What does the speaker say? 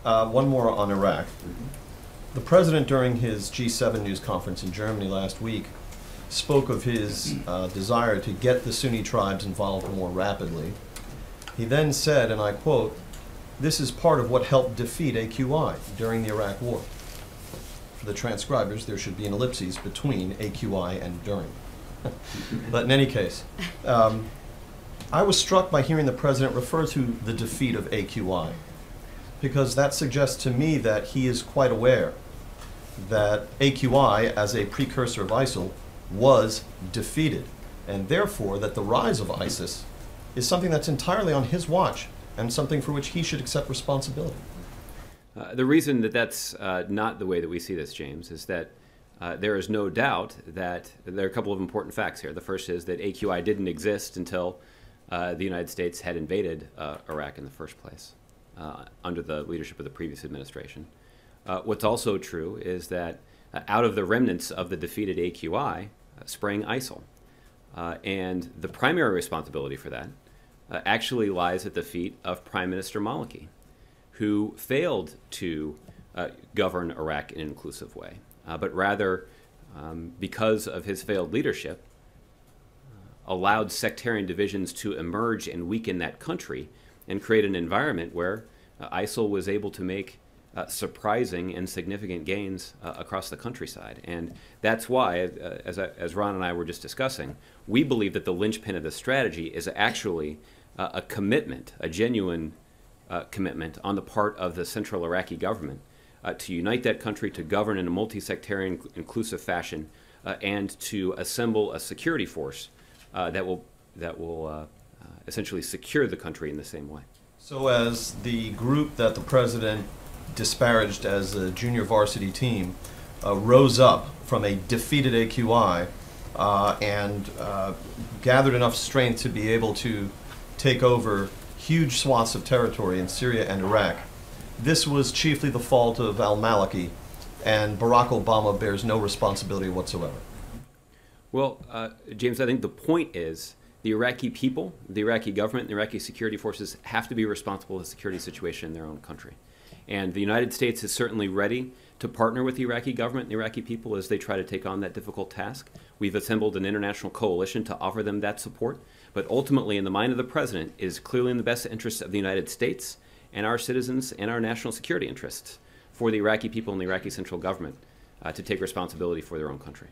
One more on Iraq. The president, during his G7 news conference in Germany last week, spoke of his desire to get the Sunni tribes involved more rapidly. He then said, and I quote, "This is part of what helped defeat AQI during the Iraq War." For the transcribers, there should be an ellipses between AQI and during. But in any case, I was struck by hearing the president refer to the defeat of AQI, because that suggests to me that he is quite aware that AQI, as a precursor of ISIL, was defeated, and therefore that the rise of ISIS is something that's entirely on his watch and something for which he should accept responsibility. The reason that that's not the way that we see this, James, is that there is no doubt that there are a couple of important facts here. The first is that AQI didn't exist until the United States had invaded Iraq in the first place, under the leadership of the previous administration. What's also true is that out of the remnants of the defeated AQI sprang ISIL. And the primary responsibility for that actually lies at the feet of Prime Minister Maliki, who failed to govern Iraq in an inclusive way, but rather, because of his failed leadership, allowed sectarian divisions to emerge and weaken that country and create an environment where ISIL was able to make surprising and significant gains across the countryside. And that's why, as Ron and I were just discussing, we believe that the linchpin of this strategy is actually a commitment, a genuine commitment on the part of the central Iraqi government to unite that country, to govern in a multi-sectarian, inclusive fashion, and to assemble a security force that will essentially secure the country in the same way. So as the group that the president disparaged as a junior varsity team rose up from a defeated AQI and gathered enough strength to be able to take over huge swaths of territory in Syria and Iraq, this was chiefly the fault of al-Maliki, and Barack Obama bears no responsibility whatsoever. Well, James, I think the point is the Iraqi people, the Iraqi government, and the Iraqi security forces have to be responsible for the security situation in their own country. And the United States is certainly ready to partner with the Iraqi government and the Iraqi people as they try to take on that difficult task. We've assembled an international coalition to offer them that support. But ultimately, in the mind of the president, it is clearly in the best interests of the United States and our citizens and our national security interests for the Iraqi people and the Iraqi central government to take responsibility for their own country.